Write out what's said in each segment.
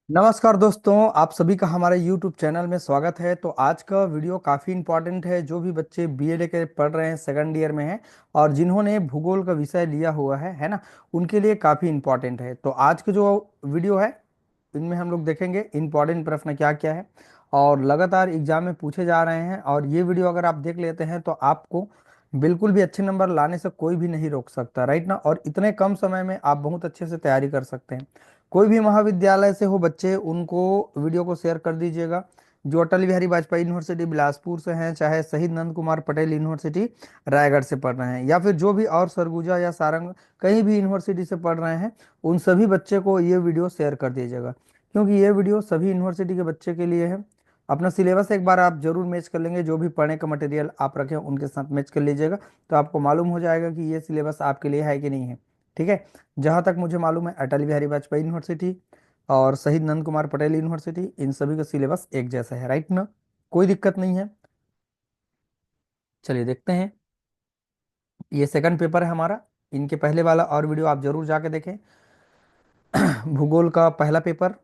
नमस्कार दोस्तों, आप सभी का हमारे YouTube चैनल में स्वागत है। तो आज का वीडियो काफ़ी इम्पोर्टेंट है। जो भी बच्चे बीए के पढ़ रहे हैं, सेकंड ईयर में हैं और जिन्होंने भूगोल का विषय लिया हुआ है ना, उनके लिए काफ़ी इम्पोर्टेंट है। तो आज का जो वीडियो है, इनमें हम लोग देखेंगे इम्पोर्टेंट प्रश्न क्या क्या है और लगातार एग्जाम में पूछे जा रहे हैं। और ये वीडियो अगर आप देख लेते हैं तो आपको बिल्कुल भी अच्छे नंबर लाने से कोई भी नहीं रोक सकता, राइट ना। और इतने कम समय में आप बहुत अच्छे से तैयारी कर सकते हैं। कोई भी महाविद्यालय से हो बच्चे, उनको वीडियो को शेयर कर दीजिएगा। जो अटल बिहारी वाजपेयी यूनिवर्सिटी बिलासपुर से हैं, चाहे शहीद नंद कुमार पटेल यूनिवर्सिटी रायगढ़ से पढ़ रहे हैं, या फिर जो भी और सरगुजा या सारंग कहीं भी यूनिवर्सिटी से पढ़ रहे हैं, उन सभी बच्चे को ये वीडियो शेयर कर दीजिएगा। क्योंकि ये वीडियो सभी यूनिवर्सिटी के बच्चे के लिए है। अपना सिलेबस एक बार आप जरूर मैच कर लेंगे। जो भी पढ़ने का मटेरियल आप रखें उनके साथ मैच कर लीजिएगा, तो आपको मालूम हो जाएगा कि ये सिलेबस आपके लिए है कि नहीं है। ठीक है। जहाँ तक मुझे मालूम है, अटल बिहारी वाजपेयी यूनिवर्सिटी और शहीद नंद कुमार पटेल यूनिवर्सिटी, इन सभी का सिलेबस एक जैसा है, राइट ना। कोई दिक्कत नहीं है। चलिए देखते हैं। ये सेकंड पेपर है हमारा। इनके पहले वाला और वीडियो आप जरूर जाके देखें। भूगोल का पहला पेपर,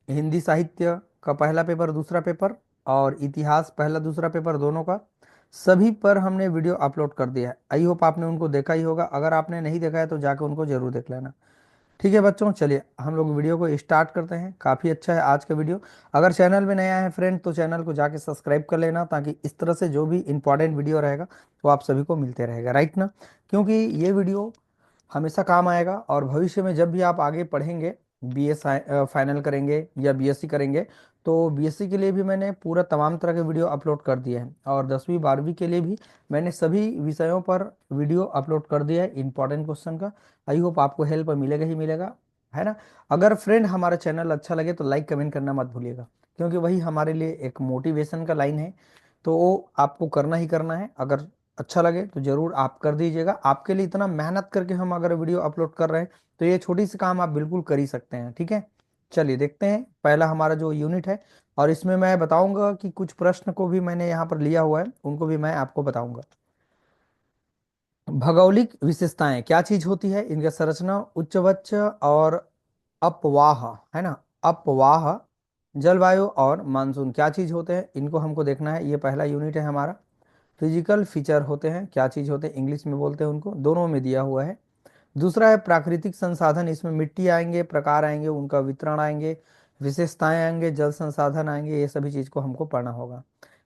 हिंदी साहित्य का पहला पेपर, दूसरा पेपर, और इतिहास पहला दूसरा पेपर दोनों का, सभी पर हमने वीडियो अपलोड कर दिया है। आई होप आपने उनको देखा ही होगा। अगर आपने नहीं देखा है तो जाके उनको जरूर देख लेना। ठीक है बच्चों, चलिए हम लोग वीडियो को स्टार्ट करते हैं। काफ़ी अच्छा है आज का वीडियो। अगर चैनल में नया है फ्रेंड, तो चैनल को जाके सब्सक्राइब कर लेना, ताकि इस तरह से जो भी इंपॉर्टेंट वीडियो रहेगा वो आप सभी को मिलते रहेगा, राइट ना। क्योंकि ये वीडियो हमेशा काम आएगा और भविष्य में जब भी आप आगे पढ़ेंगे, बीए फाइनल करेंगे या बीएससी करेंगे, तो बीएससी के लिए भी मैंने पूरा तमाम तरह के वीडियो अपलोड कर दिए हैं, और 10वीं 12वीं के लिए भी मैंने सभी विषयों पर वीडियो अपलोड कर दिया है इंपॉर्टेंट क्वेश्चन का। आई होप आपको हेल्प मिलेगा ही मिलेगा, है ना। अगर फ्रेंड हमारा चैनल अच्छा लगे तो लाइक कमेंट करना मत भूलिएगा, क्योंकि वही हमारे लिए एक मोटिवेशन का लाइन है। तो वो आपको करना ही करना है। अगर अच्छा लगे तो जरूर आप कर दीजिएगा। आपके लिए इतना मेहनत करके हम अगर वीडियो अपलोड कर रहे हैं, तो ये छोटी सी काम आप बिल्कुल कर ही सकते हैं। ठीक है। चलिए देखते हैं पहला हमारा जो यूनिट है, और इसमें मैं बताऊंगा कि कुछ प्रश्न को भी मैंने यहाँ पर लिया हुआ है, उनको भी मैं आपको बताऊंगा। भौगोलिक विशेषताएं क्या चीज होती है, इनका संरचना, उच्चवच्च और अपवाह, है ना। अपवाह, जलवायु और मानसून क्या चीज होते हैं, इनको हमको देखना है। ये पहला यूनिट है हमारा। फिजिकल फीचर होते हैं, क्या चीज होते हैं, इंग्लिश में बोलते हैं उनको, दोनों में दिया हुआ है। दूसरा है प्राकृतिक संसाधन, इसमें मिट्टी आएंगे, प्रकार आएंगे, उनका वितरण आएंगे, विशेषताएं आएंगे, जल संसाधन आएंगे, ये सभी चीज को हमको पढ़ना होगा।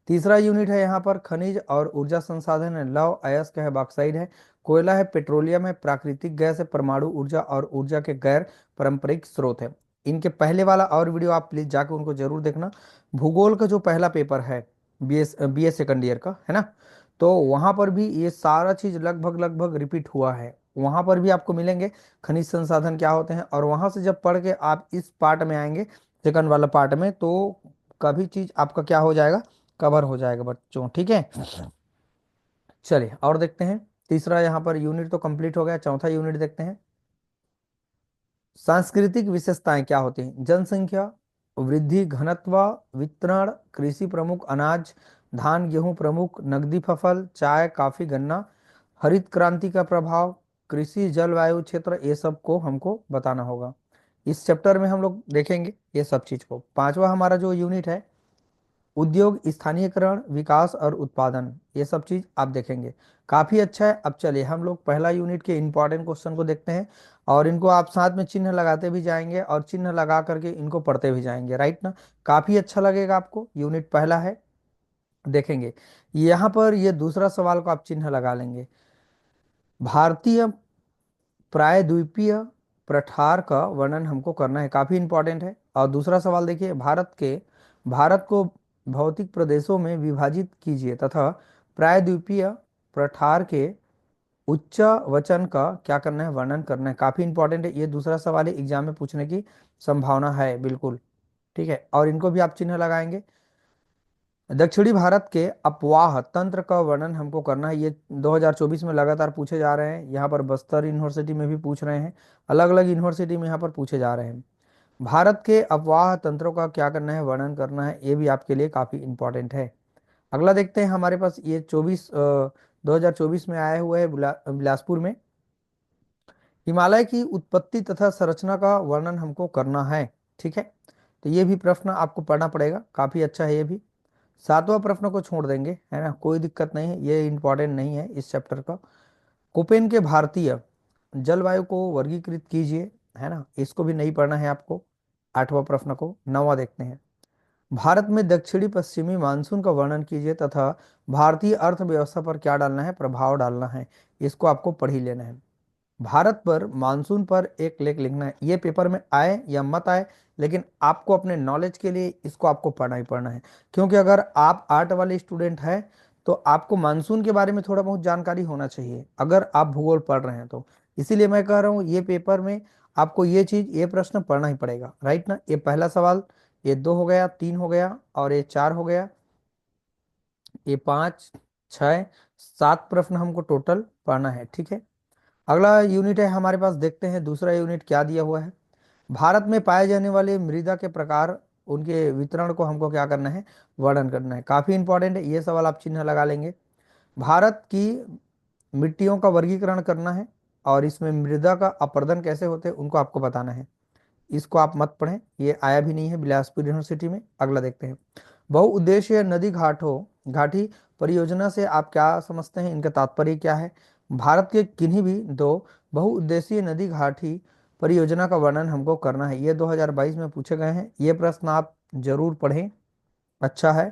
तीसरा यूनिट है यहाँ पर खनिज और ऊर्जा संसाधन है। लौह अयस्क है, बॉक्साइड है, कोयला है, पेट्रोलियम है, प्राकृतिक गैस है, परमाणु ऊर्जा और ऊर्जा के गैर पारंपरिक स्रोत है। इनके पहले वाला और वीडियो आप प्लीज जाकर उनको जरूर देखना। भूगोल का जो पहला पेपर है, बी ए सेकंड ईयर का, है ना, तो वहां पर भी ये सारा चीज लगभग लगभग रिपीट हुआ है। वहां पर भी आपको मिलेंगे खनिज संसाधन क्या होते हैं, और वहां से जब पढ़ के आप इस पार्ट में आएंगे, सेकंड वाला पार्ट में, तो कभी चीज आपका क्या हो जाएगा, कवर हो जाएगा बच्चों। ठीक है। चलिए और देखते हैं। तीसरा यहाँ पर यूनिट तो कंप्लीट हो गया, चौथा यूनिट देखते हैं। सांस्कृतिक विशेषताएं क्या होती हैं, जनसंख्या, वृद्धि, घनत्व, वितरण, कृषि प्रमुख अनाज, धान गेहूं प्रमुख नकदी फसल, चाय कॉफी गन्ना, हरित क्रांति का प्रभाव, कृषि, जलवायु क्षेत्र, ये सब को हमको बताना होगा। इस चैप्टर में हम लोग देखेंगे ये सब चीज को। पांचवा हमारा जो यूनिट है, उद्योग, स्थानीयकरण, विकास और उत्पादन, ये सब चीज आप देखेंगे। काफी अच्छा है। अब चलिए हम लोग पहला यूनिट के इंपॉर्टेंट क्वेश्चन को देखते हैं, और इनको आप साथ में चिन्ह लगाते भी जाएंगे और चिन्ह लगा करके इनको पढ़ते भी जाएंगे, राइट ना। काफी अच्छा लगेगा आपको। यूनिट पहला है, देखेंगे। यहाँ पर ये दूसरा सवाल को आप चिन्ह लगा लेंगे। भारतीय प्रायद्वीपीय पठार का वर्णन हमको करना है, काफी इंपॉर्टेंट है। और दूसरा सवाल देखिए, भारत को भौतिक प्रदेशों में विभाजित कीजिए तथा प्रायद्वीपीय पठार के उच्च वचन का क्या करना है, वर्णन करना है। काफी इंपॉर्टेंट है, ये दूसरा सवाल है, एग्जाम में पूछने की संभावना है बिल्कुल। ठीक है, और इनको भी आप चिन्ह लगाएंगे। दक्षिणी भारत के अपवाह तंत्र का वर्णन हमको करना है। ये 2024 में लगातार पूछे जा रहे हैं। यहाँ पर बस्तर यूनिवर्सिटी में भी पूछ रहे हैं, अलग अलग यूनिवर्सिटी में यहाँ पर पूछे जा रहे हैं। भारत के अपवाह तंत्रों का क्या करना है, वर्णन करना है। ये भी आपके लिए काफी इंपॉर्टेंट है। अगला देखते हैं। हमारे पास ये 2024 में आए हुए है, बिलासपुर में। हिमालय की उत्पत्ति तथा संरचना का वर्णन हमको करना है। ठीक है, तो ये भी प्रश्न आपको पढ़ना पड़ेगा, काफी अच्छा है ये भी। सातवां प्रश्न को छोड़ देंगे, है ना, कोई दिक्कत नहीं है, ये इंपॉर्टेंट नहीं है इस चैप्टर का। कोपेन के भारतीय जलवायु को वर्गीकृत कीजिए, है ना, इसको भी नहीं पढ़ना है आपको। आठवां प्रश्न को, नौवां देखते हैं। भारत में दक्षिणी पश्चिमी मानसून का वर्णन कीजिए तथा भारतीय अर्थव्यवस्था पर क्या डालना है, प्रभाव डालना है, इसको आपको पढ़ ही लेना है। भारत पर मानसून पर एक लेख लिखना है, ये पेपर में आए या मत आए, लेकिन आपको अपने नॉलेज के लिए इसको आपको पढ़ना ही पढ़ना है। क्योंकि अगर आप आर्ट वाले स्टूडेंट हैं तो आपको मानसून के बारे में थोड़ा बहुत जानकारी होना चाहिए, अगर आप भूगोल पढ़ रहे हैं तो। इसीलिए मैं कह रहा हूँ ये पेपर में आपको ये चीज, ये प्रश्न पढ़ना ही पड़ेगा, राइट ना। ये पहला सवाल, ये दो हो गया, तीन हो गया, और ये चार हो गया, ये पाँच, छः, सात प्रश्न हमको टोटल पढ़ना है, ठीक है। अगला यूनिट है हमारे पास, देखते हैं दूसरा यूनिट क्या दिया हुआ है। भारत में पाए जाने वाले मृदा के प्रकार, उनके वितरण को हमको क्या करना है, वर्णन करना है। काफी इंपॉर्टेंट है ये सवाल, आप चिन्ह लगा लेंगे। भारत की मिट्टियों का वर्गीकरण करना है, और इसमें मृदा का अपर्दन कैसे होते हैं उनको आपको बताना है। इसको आप मत पढ़ें, ये आया भी नहीं है बिलासपुर यूनिवर्सिटी में। अगला देखते हैं। बहुउद्देशीय नदी घाटी परियोजना से आप क्या समझते हैं, इनका तात्पर्य क्या है। भारत के किन्हीं भी दो बहुउद्देशीय नदी घाटी परियोजना का वर्णन हमको करना है। ये 2022 में पूछे गए हैं, ये प्रश्न आप जरूर पढ़ें, अच्छा है।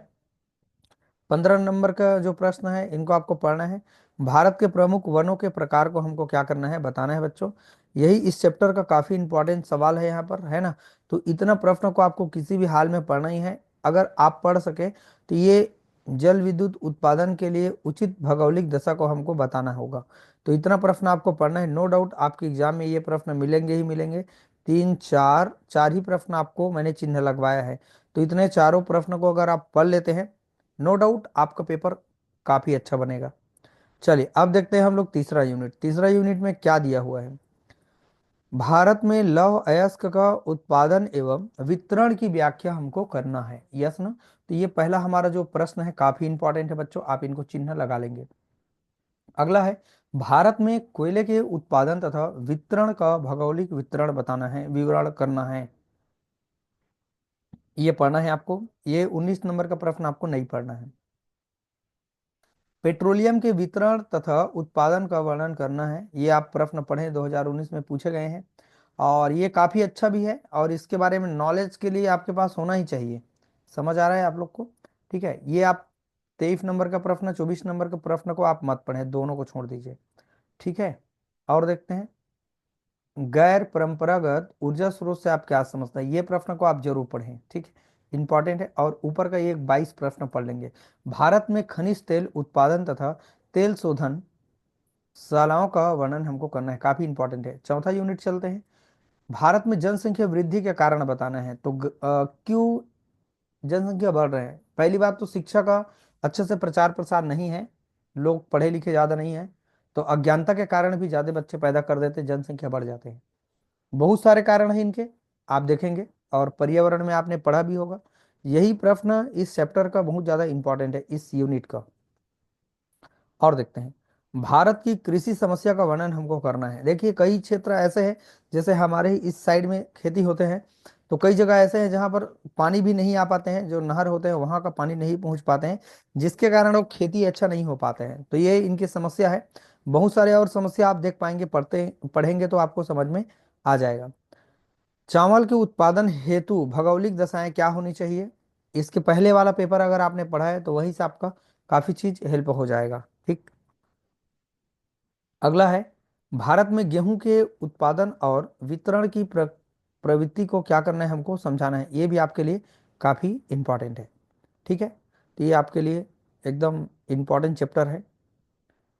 15 नंबर का जो प्रश्न है इनको आपको पढ़ना है। भारत के प्रमुख वनों के प्रकार को हमको क्या करना है, बताना है बच्चों। यही इस चैप्टर का काफी इंपॉर्टेंट सवाल है यहाँ पर, है ना। तो इतना प्रश्न को आपको किसी भी हाल में पढ़ना ही है। अगर आप पढ़ सके तो ये जल विद्युत उत्पादन के लिए उचित भौगोलिक दशा को हमको बताना होगा। तो इतना प्रश्न आपको पढ़ना है, नो डाउट आपके एग्जाम में ये प्रश्न मिलेंगे ही मिलेंगे। तीन चार, चार ही प्रश्न आपको मैंने चिन्ह लगवाया है। तो इतने चारों प्रश्न को अगर आप पढ़ लेते हैं, नो डाउट आपका पेपर काफी अच्छा बनेगा। चलिए अब देखते हैं हम लोग तीसरा यूनिट। तीसरा यूनिट में क्या दिया हुआ है। भारत में लौह अयस्क का उत्पादन एवं वितरण की व्याख्या हमको करना है, यस ना। तो ये पहला हमारा जो प्रश्न है काफी इंपॉर्टेंट है बच्चों, आप इनको चिन्ह लगा लेंगे। अगला है, भारत में कोयले के उत्पादन तथा वितरण का भौगोलिक वितरण बताना है, विवरण करना है, ये पढ़ना है आपको। ये 19 नंबर का प्रश्न आपको नहीं पढ़ना है। पेट्रोलियम के वितरण तथा उत्पादन का वर्णन करना है, ये आप प्रश्न पढ़ें, 2019 में पूछे गए हैं, और ये काफी अच्छा भी है, और इसके बारे में नॉलेज के लिए आपके पास होना ही चाहिए। समझ आ रहा है आप लोग को, ठीक है। ये आप 23 नंबर का प्रश्न, 24 नंबर के प्रश्न को आप मत पढ़ें, दोनों को छोड़ दीजिए, ठीक है। और देखते हैं, गैर परंपरागत ऊर्जा स्रोत से आप क्या समझते हैं, ये प्रश्न को आप जरूर पढ़ें, ठीक है, इंपॉर्टेंट है। और ऊपर का ये 22 प्रश्न पढ़ लेंगे। भारत में खनिज तेल उत्पादन तथा तेल शोधन शालाओं का वर्णन हमको करना है, काफी इंपॉर्टेंट है। चौथा यूनिट चलते हैं। भारत में जनसंख्या वृद्धि के कारण बताना है। तो क्यों जनसंख्या बढ़ रहे हैं। पहली बात तो शिक्षा का अच्छे से प्रचार प्रसार नहीं है, लोग पढ़े लिखे ज्यादा नहीं है, तो अज्ञानता के कारण भी ज्यादा बच्चे पैदा कर देते, जनसंख्या बढ़ जाते हैं। बहुत सारे कारण हैं इनके, आप देखेंगे, और पर्यावरण में आपने पढ़ा भी होगा। यही प्रश्न इस चैप्टर का बहुत ज्यादा इंपॉर्टेंट है, इस यूनिट का। और देखते हैं, भारत की कृषि समस्या का वर्णन हमको करना है। देखिए कई क्षेत्र ऐसे हैं, जैसे हमारे इस साइड में खेती होते हैं, तो कई जगह ऐसे हैं जहाँ पर पानी भी नहीं आ पाते हैं, जो नहर होते हैं वहाँ का पानी नहीं पहुँच पाते हैं, जिसके कारण वो खेती अच्छा नहीं हो पाते हैं। तो ये इनकी समस्या है। बहुत सारे और समस्या आप देख पाएंगे, पढ़ेंगे तो आपको समझ में आ जाएगा। चावल के उत्पादन हेतु भौगोलिक दशाएं क्या होनी चाहिए, इसके पहले वाला पेपर अगर आपने पढ़ा है तो वहीं से आपका काफी चीज हेल्प हो जाएगा, ठीक। अगला है, भारत में गेहूं के उत्पादन और वितरण की प्रवृत्ति को क्या करना है, हमको समझाना है। ये भी आपके लिए काफी इंपॉर्टेंट है, ठीक है। तो ये आपके लिए एकदम इंपॉर्टेंट चैप्टर है।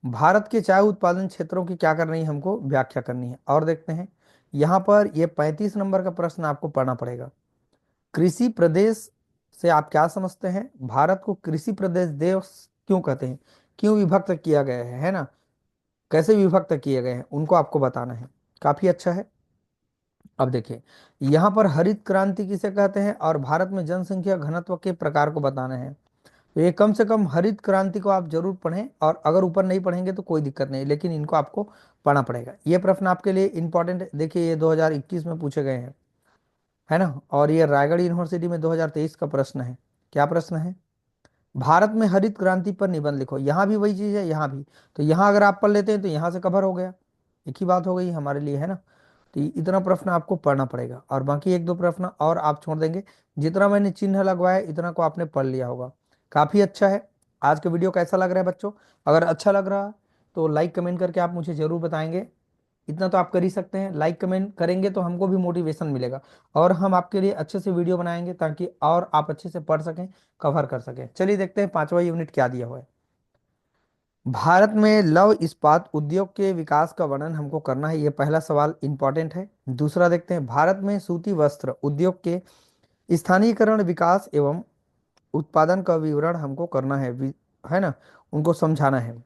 भारत के चाय उत्पादन क्षेत्रों की क्या करनी है, हमको व्याख्या करनी है। और देखते हैं, यहाँ पर ये 35 नंबर का प्रश्न आपको पढ़ना पड़ेगा। कृषि प्रदेश से आप क्या समझते हैं, भारत को कृषि प्रदेश देश क्यों कहते हैं, क्यों विभक्त किया गया है ना, कैसे विभक्त किए गए हैं उनको आपको बताना है, काफी अच्छा है। अब देखिए, यहाँ पर हरित क्रांति किसे कहते हैं, और भारत में जनसंख्या घनत्व के प्रकार को बताना है। तो ये कम से कम हरित क्रांति को आप जरूर पढ़ें, और अगर ऊपर नहीं पढ़ेंगे तो कोई दिक्कत नहीं, लेकिन इनको आपको पढ़ना पड़ेगा। ये प्रश्न आपके लिए इंपॉर्टेंट है, देखिए ये 2021 में पूछे गए हैं, है ना। और ये रायगढ़ यूनिवर्सिटी में 2023 का प्रश्न है। क्या प्रश्न है? भारत में हरित क्रांति पर निबंध लिखो। यहाँ भी वही चीज है, यहाँ भी। तो यहाँ अगर आप पढ़ लेते हैं तो यहाँ से कवर हो गया, एक ही बात हो गई हमारे लिए, है ना। तो इतना प्रश्न आपको पढ़ना पड़ेगा, और बाकी एक दो प्रश्न और आप छोड़ देंगे। जितना मैंने चिन्ह लगवाया इतना को आपने पढ़ लिया होगा, काफी अच्छा है। आज का वीडियो कैसा लग रहा है बच्चों? अगर अच्छा लग रहा है तो लाइक कमेंट करके आप मुझे जरूर बताएंगे। इतना तो आप कर ही सकते हैं, लाइक कमेंट करेंगे तो हमको भी मोटिवेशन मिलेगा, और हम आपके लिए अच्छे से वीडियो बनाएंगे ताकि और आप अच्छे से पढ़ सकें, कवर कर सकें। चलिए देखते हैं पांचवा यूनिट क्या दिया हुआ है। भारत में लौह इस्पात उद्योग के विकास का वर्णन हमको करना है, ये पहला सवाल इंपॉर्टेंट है। दूसरा देखते हैं, भारत में सूती वस्त्र उद्योग के स्थानीयकरण, विकास एवं उत्पादन का विवरण हमको करना है, है ना, उनको समझाना है।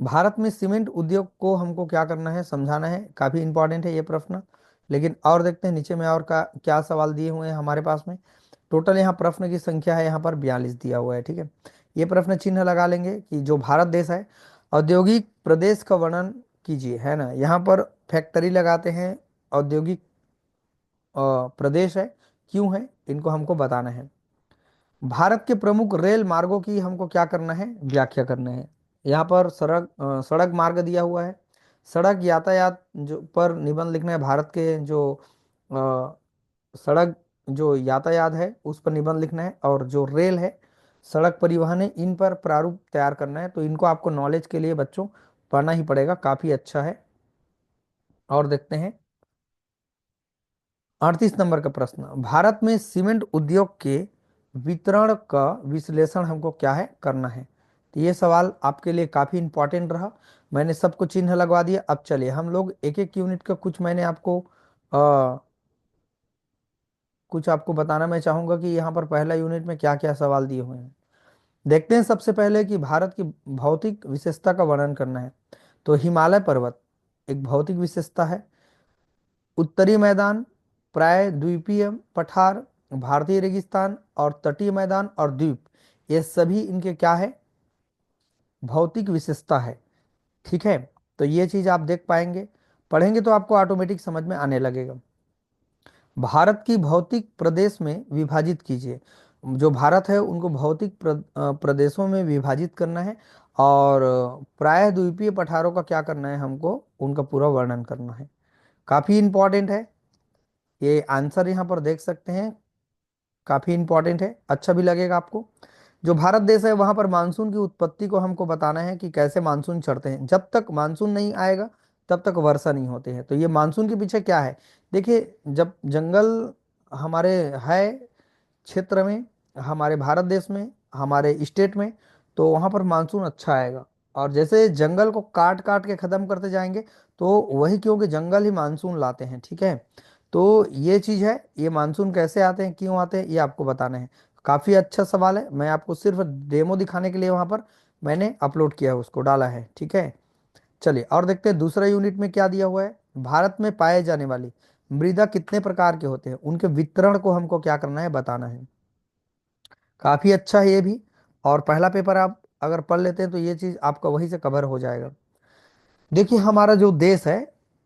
भारत में सीमेंट उद्योग को हमको क्या करना है, समझाना है। काफी इंपॉर्टेंट है ये प्रश्न। लेकिन और देखते हैं नीचे में और का क्या सवाल दिए हुए हैं हमारे पास में। टोटल यहाँ प्रश्न की संख्या है यहाँ पर 42 दिया हुआ है, ठीक है। ये प्रश्न चिन्ह लगा लेंगे कि जो भारत देश है, औद्योगिक प्रदेश का वर्णन कीजिए, है ना। यहाँ पर फैक्ट्री लगाते हैं, औद्योगिक प्रदेश है, क्यों है, इनको हमको बताना है। भारत के प्रमुख रेल मार्गों की हमको क्या करना है, व्याख्या करना है। यहाँ पर सड़क मार्ग दिया हुआ है। सड़क यातायात जो पर निबंध लिखना है। भारत के जो अ, सड़क जो यातायात है उस पर निबंध लिखना है, और जो रेल है, सड़क परिवहन है, इन पर प्रारूप तैयार करना है। तो इनको आपको नॉलेज के लिए बच्चों पढ़ना ही पड़ेगा, काफी अच्छा है। और देखते हैं 38 नंबर का प्रश्न, भारत में सीमेंट उद्योग के वितरण का विश्लेषण हमको क्या है, करना है। तो ये सवाल आपके लिए काफी इंपॉर्टेंट रहा। मैंने सबको चिन्ह लगवा दिया। अब चलिए हम लोग एक एक यूनिट का कुछ मैंने आपको कुछ आपको बताना मैं चाहूंगा कि यहाँ पर पहला यूनिट में क्या क्या सवाल दिए हुए हैं। देखते हैं सबसे पहले कि भारत की भौतिक विशेषता का वर्णन करना है। तो हिमालय पर्वत एक भौतिक विशेषता है। उत्तरी मैदान, प्राय द्वीपीय पठार, भारतीय रेगिस्तान और तटीय मैदान और द्वीप, ये सभी इनके क्या है, भौतिक विशेषता है, ठीक है। तो ये चीज आप देख पाएंगे, पढ़ेंगे तो आपको ऑटोमेटिक समझ में आने लगेगा। भारत की भौतिक प्रदेश में विभाजित कीजिए। जो भारत है उनको भौतिक प्रदेशों में विभाजित करना है, और प्राय द्वीपीय पठारों का क्या करना है, हमको उनका पूरा वर्णन करना है। काफी इंपॉर्टेंट है ये आंसर, यहाँ पर देख सकते हैं, काफी इंपॉर्टेंट है, अच्छा भी लगेगा आपको। जो भारत देश है वहां पर मानसून की उत्पत्ति को हमको बताना है कि कैसे मानसून चढ़ते हैं। जब तक मानसून नहीं आएगा तब तक वर्षा नहीं होते हैं। तो ये मानसून के पीछे क्या है, देखिए, जब जंगल हमारे है क्षेत्र में, हमारे भारत देश में, हमारे स्टेट में, तो वहां पर मानसून अच्छा आएगा। और जैसे जंगल को काट काट के खत्म करते जाएंगे तो वही, क्योंकि जंगल ही मानसून लाते हैं, ठीक है। तो ये चीज है, ये मानसून कैसे आते हैं, क्यों आते हैं, ये आपको बताना है। काफी अच्छा सवाल है, मैं आपको सिर्फ डेमो दिखाने के लिए वहां पर मैंने अपलोड किया है, उसको डाला है, ठीक है। चलिए और देखते हैं दूसरा यूनिट में क्या दिया हुआ है। भारत में पाए जाने वाली मृदा कितने प्रकार के होते हैं, उनके वितरण को हमको क्या करना है, बताना है। काफी अच्छा है ये भी, और पहला पेपर आप अगर पढ़ लेते हैं तो ये चीज आपका वहीं से कवर हो जाएगा। देखिए हमारा जो देश है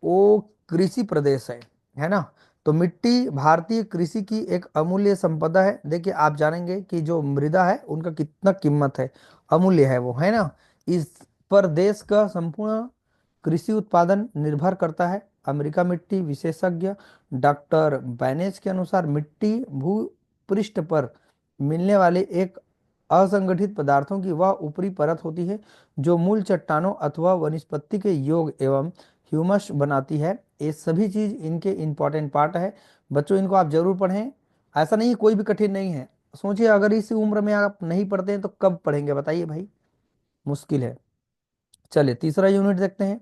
वो कृषि प्रदेश है ना। तो मिट्टी भारतीय कृषि की एक अमूल्य संपदा है। देखिए आप जानेंगे कि जो मृदा है उनका कितना कीमत है, अमूल्य है वो, है ना। इस पर देश का संपूर्ण कृषि उत्पादन निर्भर करता है। अमेरिका मिट्टी विशेषज्ञ डॉक्टर बैनेज के अनुसार मिट्टी भूपृष्ठ पर मिलने वाले एक असंगठित पदार्थों की वह ऊपरी परत होती है जो मूल चट्टानों अथवा वनस्पति के योग एवं ह्यूमस बनाती है। ये सभी चीज इनके इंपॉर्टेंट पार्ट है। बच्चों इनको आप जरूर पढ़ें, ऐसा नहीं कोई भी कठिन नहीं है। सोचिए अगर इस उम्र में आप नहीं पढ़ते हैं तो कब पढ़ेंगे, बताइए भाई, मुश्किल है। चलिए तीसरा यूनिट देखते हैं।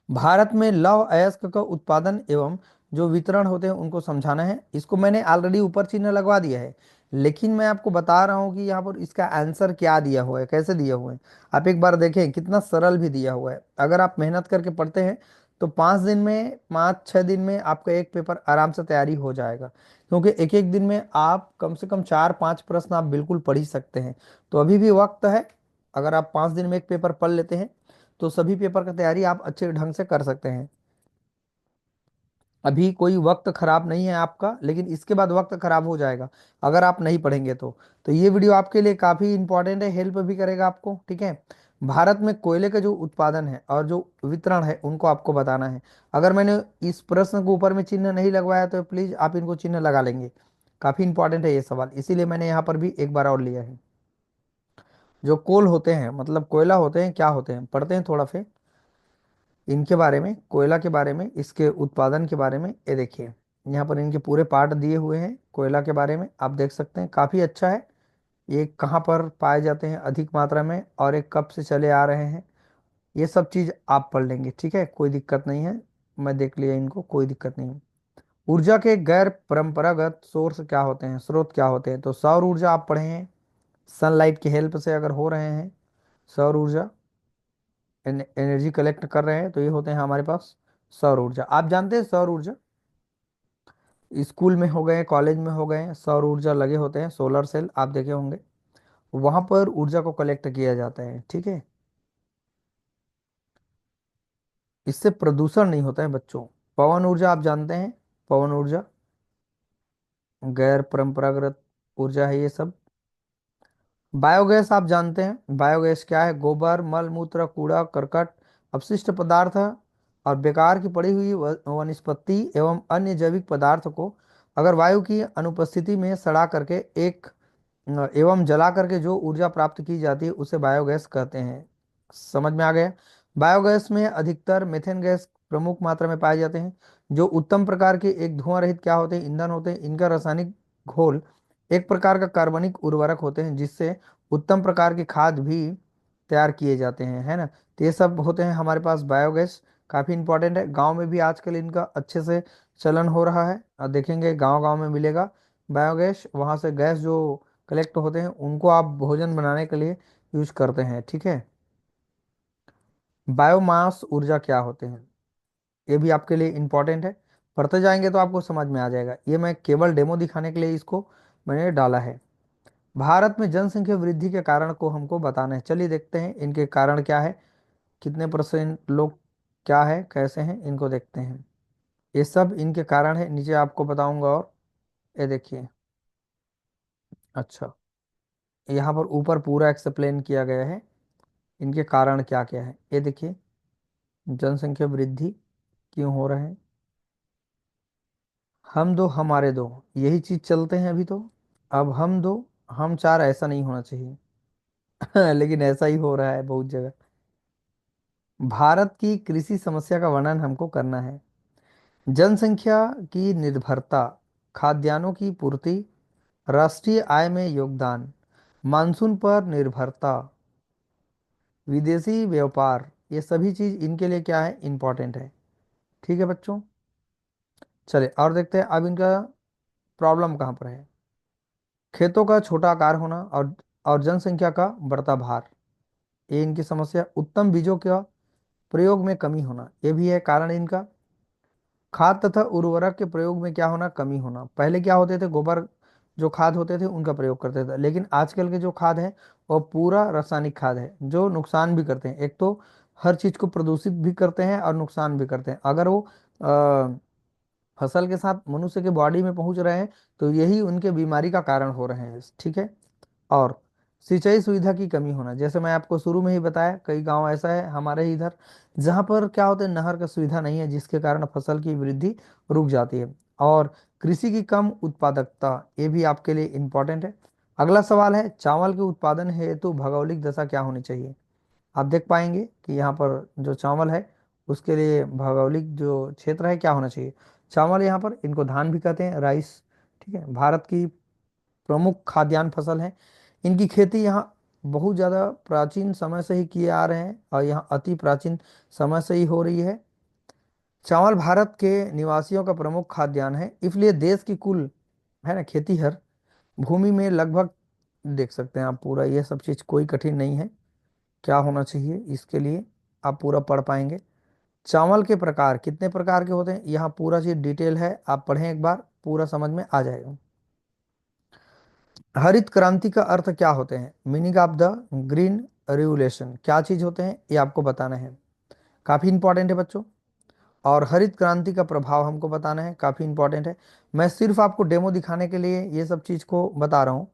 भारत में लौह अयस्क का उत्पादन एवं जो वितरण होते हैं उनको समझाना है। इसको मैंने ऑलरेडी ऊपर चिन्ह लगवा दिया है, लेकिन मैं आपको बता रहा हूँ कि यहाँ पर इसका आंसर क्या दिया हुआ है, कैसे दिया हुआ है। आप एक बार देखें, कितना सरल भी दिया हुआ है। अगर आप मेहनत करके पढ़ते हैं तो 5 दिन में, 5-6 दिन में आपका एक पेपर आराम से तैयारी हो जाएगा, क्योंकि एक एक दिन में आप कम से कम 4-5 प्रश्न आप बिल्कुल पढ़ ही सकते हैं। तो अभी भी वक्त है, अगर आप 5 दिन में एक पेपर पढ़ लेते हैं तो सभी पेपर की तैयारी आप अच्छे ढंग से कर सकते हैं। अभी कोई वक्त खराब नहीं है आपका, लेकिन इसके बाद वक्त खराब हो जाएगा अगर आप नहीं पढ़ेंगे तो ये वीडियो आपके लिए काफी इंपॉर्टेंट है, हेल्प भी करेगा आपको, ठीक है। भारत में कोयले का जो उत्पादन है और जो वितरण है उनको आपको बताना है। अगर मैंने इस प्रश्न को ऊपर में चिन्ह नहीं लगवाया तो प्लीज आप इनको चिन्ह लगा लेंगे। काफी इंपॉर्टेंट है ये सवाल, इसीलिए मैंने यहाँ पर भी एक बार और लिया है। जो कोल होते हैं मतलब कोयला होते हैं, क्या होते हैं पढ़ते हैं थोड़ा फिर इनके बारे में, कोयला के बारे में, इसके उत्पादन के बारे में। ये देखिए यहाँ पर इनके पूरे पार्ट दिए हुए हैं कोयला के बारे में, आप देख सकते हैं काफ़ी अच्छा है। ये कहाँ पर पाए जाते हैं अधिक मात्रा में और ये कब से चले आ रहे हैं, ये सब चीज़ आप पढ़ लेंगे, ठीक है, कोई दिक्कत नहीं है। मैं देख लिया इनको, कोई दिक्कत नहीं है। ऊर्जा के गैर परंपरागत सोर्स क्या होते हैं, स्रोत क्या होते हैं, तो सौर ऊर्जा आप पढ़े हैं, सनलाइट की हेल्प से अगर हो रहे हैं सौर ऊर्जा, एनर्जी कलेक्ट कर रहे हैं, तो ये होते हैं हमारे पास सौर ऊर्जा। आप जानते हैं सौर ऊर्जा स्कूल में हो गए, कॉलेज में हो गए, सौर ऊर्जा लगे होते हैं, सोलर सेल आप देखे होंगे, वहां पर ऊर्जा को कलेक्ट किया जाता है, ठीक है। इससे प्रदूषण नहीं होता है बच्चों। पवन ऊर्जा आप जानते हैं, पवन ऊर्जा गैर परंपरागत ऊर्जा है ये सब। बायोगैस आप जानते हैं, बायोगैस क्या है, गोबर मल मूत्र कूड़ा करकट अपशिष्ट पदार्थ और बेकार की पड़ी हुई वनस्पति एवं अन्य जैविक पदार्थ को अगर वायु की अनुपस्थिति में सड़ा करके एक एवं जला करके जो ऊर्जा प्राप्त की जाती है उसे बायोगैस कहते हैं। समझ में आ गया। बायोगैस में अधिकतर मेथेन गैस प्रमुख मात्रा में पाए जाते हैं, जो उत्तम प्रकार के एक धुआं रहित क्या होते हैं, ईंधन होते हैं। इनका रासायनिक घोल एक प्रकार का कार्बनिक उर्वरक होते हैं, जिससे उत्तम प्रकार की खाद भी तैयार किए जाते हैं, है ना। तो ये सब होते हैं हमारे पास बायोगैस, काफ़ी इंपॉर्टेंट है। गांव में भी आजकल इनका अच्छे से चलन हो रहा है और देखेंगे गांव गांव में मिलेगा बायोगैस, वहां से गैस जो कलेक्ट होते हैं उनको आप भोजन बनाने के लिए यूज करते हैं, ठीक है। बायोमास ऊर्जा क्या होते हैं, ये भी आपके लिए इंपॉर्टेंट है, पढ़ते जाएंगे तो आपको समझ में आ जाएगा। ये मैं केवल डेमो दिखाने के लिए इसको मैंने डाला है। भारत में जनसंख्या वृद्धि के कारण को हमको बताना है, चलिए देखते हैं इनके कारण क्या है, कितने परसेंट लोग क्या है कैसे हैं इनको देखते हैं। ये सब इनके कारण है, नीचे आपको बताऊंगा। और ये देखिए, अच्छा, यहाँ पर ऊपर पूरा एक्सप्लेन किया गया है इनके कारण क्या क्या है। ये देखिए, जनसंख्या वृद्धि क्यों हो रहे हैं, हम दो हमारे दो, यही चीज चलते हैं अभी तो। अब हम दो हम चार, ऐसा नहीं होना चाहिए लेकिन ऐसा ही हो रहा है बहुत जगह। भारत की कृषि समस्या का वर्णन हमको करना है। जनसंख्या की निर्भरता, खाद्यान्नों की पूर्ति, राष्ट्रीय आय में योगदान, मानसून पर निर्भरता, विदेशी व्यापार, ये सभी चीज इनके लिए क्या है, इंपॉर्टेंट है, ठीक है बच्चों। चलिए और देखते हैं अब इनका प्रॉब्लम कहाँ पर है। खेतों का छोटा आकार होना और जनसंख्या का बढ़ता भार, ये इनकी समस्या। उत्तम बीजों का प्रयोग में कमी होना, ये भी है कारण इनका। खाद तथा उर्वरक के प्रयोग में क्या होना, कमी होना। पहले क्या होते थे, गोबर जो खाद होते थे उनका प्रयोग करते थे, लेकिन आजकल के जो खाद है वो पूरा रासायनिक खाद है, जो नुकसान भी करते हैं। एक तो हर चीज को प्रदूषित भी करते हैं और नुकसान भी करते हैं। अगर वो फसल के साथ मनुष्य के बॉडी में पहुंच रहे हैं तो यही उनके बीमारी का कारण हो रहे हैं, ठीक है। और सिंचाई सुविधा की कमी होना, जैसे मैं आपको शुरू में ही बताया, कई गांव ऐसा है हमारे ही इधर जहां पर क्या होता है, नहर का सुविधा नहीं है, जिसके कारण फसल की वृद्धि रुक जाती है। और कृषि की कम उत्पादकता, ये भी आपके लिए इंपॉर्टेंट है। अगला सवाल है, चावल के उत्पादन हेतु भौगोलिक दशा क्या होनी चाहिए। आप देख पाएंगे कि यहाँ पर जो चावल है उसके लिए भौगोलिक जो क्षेत्र है क्या होना चाहिए। चावल यहाँ पर इनको धान भी कहते हैं, राइस, ठीक है, भारत की प्रमुख खाद्यान्न फसल है। इनकी खेती यहाँ बहुत ज़्यादा प्राचीन समय से ही किए आ रहे हैं और यहाँ अति प्राचीन समय से ही हो रही है। चावल भारत के निवासियों का प्रमुख खाद्यान्न है, इसलिए देश की कुल, है ना, खेती हर भूमि में लगभग, देख सकते हैं आप पूरा, ये सब चीज़ कोई कठिन नहीं है। क्या होना चाहिए इसके लिए आप पूरा पढ़ पाएंगे। चावल के प्रकार कितने प्रकार के होते हैं, यहाँ पूरा चीज डिटेल है, आप पढ़ें एक बार, पूरा समझ में आ जाएगा। हरित क्रांति का अर्थ क्या होते हैं, meaning of the green revolution, क्या चीज होते हैं ये आपको बताना है, काफी इंपॉर्टेंट है बच्चों। और हरित क्रांति का प्रभाव हमको बताना है, काफ़ी इंपॉर्टेंट है। मैं सिर्फ आपको डेमो दिखाने के लिए ये सब चीज़ को बता रहा हूँ।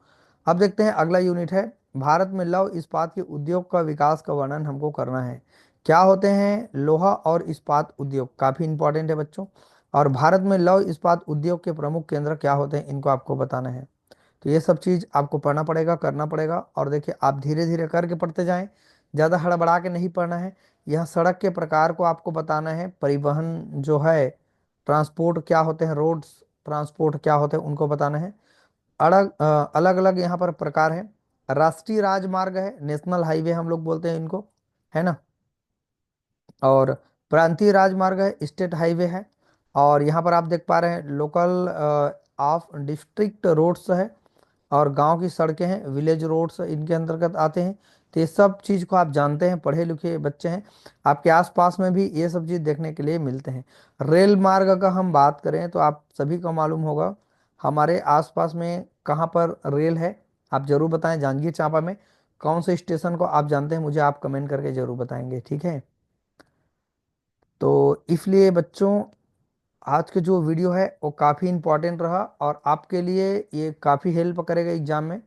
अब देखते हैं अगला यूनिट है, भारत में लौह इस्पात के उद्योग का विकास का वर्णन हमको करना है। क्या होते हैं लोहा और इस्पात उद्योग, काफ़ी इंपॉर्टेंट है बच्चों। और भारत में लौह इस्पात उद्योग के प्रमुख केंद्र क्या होते हैं, इनको आपको बताना है। तो ये सब चीज़ आपको पढ़ना पड़ेगा, करना पड़ेगा। और देखिए आप धीरे धीरे करके पढ़ते जाएं, ज़्यादा हड़बड़ा के नहीं पढ़ना है। यह सड़क के प्रकार को आपको बताना है, परिवहन जो है, ट्रांसपोर्ट क्या होते हैं, रोड्स ट्रांसपोर्ट क्या होते हैं उनको बताना है। अलग अलग अलग यहाँ पर प्रकार है। राष्ट्रीय राजमार्ग है, नेशनल हाईवे हम लोग बोलते हैं इनको, है ना। और प्रांतीय राजमार्ग है, स्टेट हाईवे है। और यहाँ पर आप देख पा रहे हैं लोकल ऑफ डिस्ट्रिक्ट रोड्स है। और गांव की सड़कें हैं, विलेज रोड्स इनके अंतर्गत आते हैं। तो ये सब चीज़ को आप जानते हैं, पढ़े लिखे बच्चे हैं। आपके आसपास में भी ये सब चीज़ देखने के लिए मिलते हैं। रेल मार्ग का हम बात करें तो आप सभी को मालूम होगा हमारे आसपास में कहाँ पर रेल है। आप जरूर बताएं, जांजगीर चांपा में कौन से स्टेशन को आप जानते हैं, मुझे आप कमेंट करके जरूर बताएंगे, ठीक है। तो इसलिए बच्चों आज के जो वीडियो है वो काफ़ी इम्पोर्टेंट रहा और आपके लिए ये काफ़ी हेल्प करेगा एग्जाम में।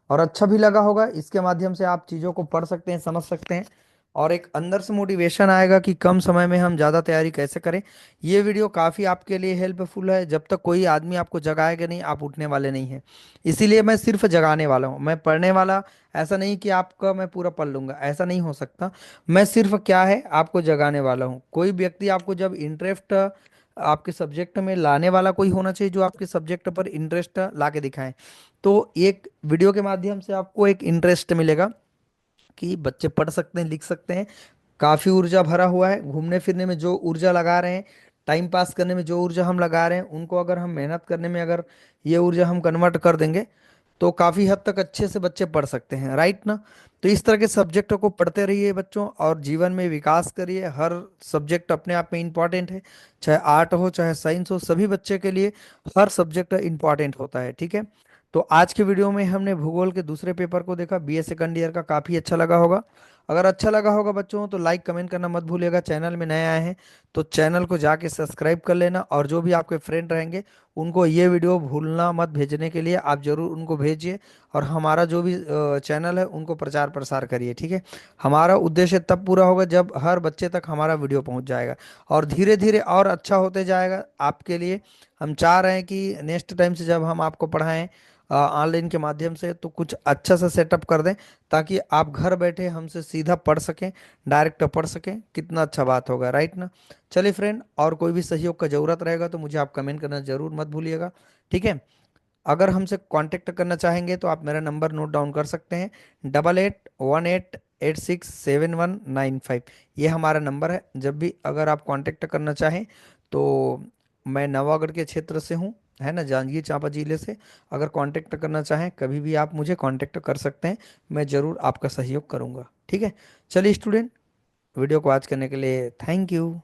और अच्छा भी लगा होगा, इसके माध्यम से आप चीज़ों को पढ़ सकते हैं, समझ सकते हैं। और एक अंदर से मोटिवेशन आएगा कि कम समय में हम ज़्यादा तैयारी कैसे करें। ये वीडियो काफ़ी आपके लिए हेल्पफुल है। जब तक कोई आदमी आपको जगाएगा नहीं, आप उठने वाले नहीं हैं। इसीलिए मैं सिर्फ जगाने वाला हूँ, मैं पढ़ने वाला। ऐसा नहीं कि आपका मैं पूरा पढ़ लूंगा, ऐसा नहीं हो सकता। मैं सिर्फ क्या है आपको जगाने वाला हूँ। कोई व्यक्ति आपको जब इंटरेस्ट आपके सब्जेक्ट में लाने वाला कोई होना चाहिए, जो आपके सब्जेक्ट पर इंटरेस्ट ला के दिखाएं। तो एक वीडियो के माध्यम से आपको एक इंटरेस्ट मिलेगा कि बच्चे पढ़ सकते हैं, लिख सकते हैं। काफ़ी ऊर्जा भरा हुआ है, घूमने फिरने में जो ऊर्जा लगा रहे हैं, टाइम पास करने में जो ऊर्जा हम लगा रहे हैं, उनको अगर हम मेहनत करने में अगर ये ऊर्जा हम कन्वर्ट कर देंगे तो काफ़ी हद तक अच्छे से बच्चे पढ़ सकते हैं, राइट ना। तो इस तरह के सब्जेक्टों को पढ़ते रहिए बच्चों और जीवन में विकास करिए। हर सब्जेक्ट अपने आप में इंपॉर्टेंट है, चाहे आर्ट हो चाहे साइंस हो, सभी बच्चे के लिए हर सब्जेक्ट इंपॉर्टेंट होता है, ठीक है। तो आज के वीडियो में हमने भूगोल के दूसरे पेपर को देखा, बीए सेकंड ईयर का। काफ़ी अच्छा लगा होगा। अगर अच्छा लगा होगा बच्चों तो लाइक कमेंट करना मत भूलिएगा। चैनल में नए आए हैं तो चैनल को जाके सब्सक्राइब कर लेना। और जो भी आपके फ्रेंड रहेंगे उनको ये वीडियो भूलना मत भेजने के लिए, आप जरूर उनको भेजिए। और हमारा जो भी चैनल है उनको प्रचार प्रसार करिए, ठीक है। हमारा उद्देश्य तब पूरा होगा जब हर बच्चे तक हमारा वीडियो पहुंच जाएगा और धीरे धीरे और अच्छा होते जाएगा आपके लिए। हम चाह रहे हैं कि नेक्स्ट टाइम से जब हम आपको पढ़ाएं ऑनलाइन के माध्यम से तो कुछ अच्छा सा सेटअप कर दें, ताकि आप घर बैठे हमसे सीधा पढ़ सकें, डायरेक्ट पढ़ सकें। कितना अच्छा बात होगा, राइट ना। चलिए फ्रेंड, और कोई भी सहयोग का ज़रूरत रहेगा तो मुझे आप कमेंट करना ज़रूर मत भूलिएगा, ठीक है। अगर हमसे कांटेक्ट करना चाहेंगे तो आप मेरा नंबर नोट डाउन कर सकते हैं, 8818867195। ये हमारा नंबर है। जब भी अगर आप कांटेक्ट करना चाहें तो मैं नवागढ़ के क्षेत्र से हूँ, है ना, जांजगीर चांपा जिले से। अगर कांटेक्ट करना चाहें कभी भी आप मुझे कांटेक्ट कर सकते हैं, मैं ज़रूर आपका सहयोग करूँगा, ठीक है। चलिए स्टूडेंट, वीडियो को वॉच करने के लिए थैंक यू।